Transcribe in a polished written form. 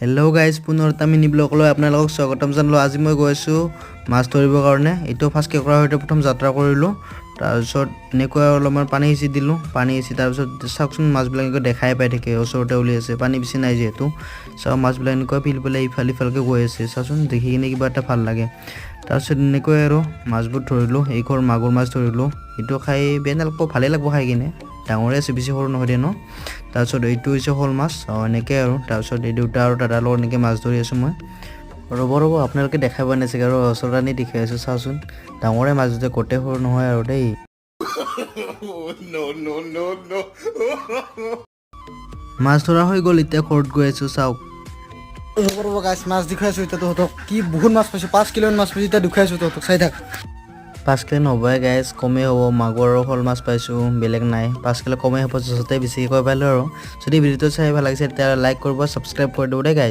Hello' guys পুনৰ এটা mini ব্লগলৈ আপোনালোকক স্বাগতম জনালোঁ। আজি মই গৈ আছোঁ মাছ ধৰিবৰ কাৰণে। এইটো ফাৰ্ষ্ট কেঁকোৰাৰ সৈতে প্ৰথম যাত্ৰা কৰিলোঁ। তাৰপিছত এনেকৈ অলপমান পানী সিঁচি দিলোঁ। পানী সিঁচি তাৰপিছত চাওকচোন মাছবিলাক এনেকৈ দেখাই পাই থাকে, ওচৰতে উলিয়াই আছে, পানী বেছি নাই যিহেতু। চাওক মাছবিলাক এনেকুৱা ফিল পেলাই ইফালকৈ গৈ আছে, চাওকচোন দেখি কিনে কিবা এটা ভাল লাগে। তাৰপিছত এনেকৈ আৰু মাছবোৰ ধৰিলোঁ। এইঘৰ মাগুৰ মাছ ধৰিলোঁ। এইটো খাই বেয়া নালাগব, ভালেই লাগব খাই কিনে। ডাঙৰে আছে, বেছি সৰু নহয় দে ন। তাৰপিছত এইটো হৈছে শ'ল মাছ, এনেকৈ আৰু তাৰপিছত এই দেউতা আৰু দাদাৰ লগত এনেকৈ মাছ ধৰি আছোঁ মই। ৰ'ব আপোনালোকে দেখাই পোৱা নাই চাগে, আৰু ওচৰত আনি দেখাই আছোঁ, চাওঁচোন ডাঙৰে মাছ যেতিয়া গোটেই সৰু নহয় আৰু দেই। মাছ ধৰা হৈ গ'ল, এতিয়া ঘৰত গৈ আছোঁ। চাওক ৰ'ব গাইছ, মাছ দেখাই আছোঁ এতিয়া তহঁতক। কি বহুত মাছ পাইছোঁ, 5 কিলোমান মাছ পাইছোঁ। এতিয়া দেখাই আছোঁ তহঁতক, চাই থাক। 5 কিলো নহ'বই গাইজ, কমেই হ'ব। মাগুৰ আৰু শ'ল মাছ পাইছোঁ, বেলেগ নাই। 5 কিলো কমেই হ'ব, য'তে বেছিকৈ পালোঁ আৰু। যদি ভিডিঅ'টো চাই ভাল লাগিছে তেতিয়া লাইক কৰিব, ছাবস্ক্ৰাইব কৰি দিব দেই গাইজ।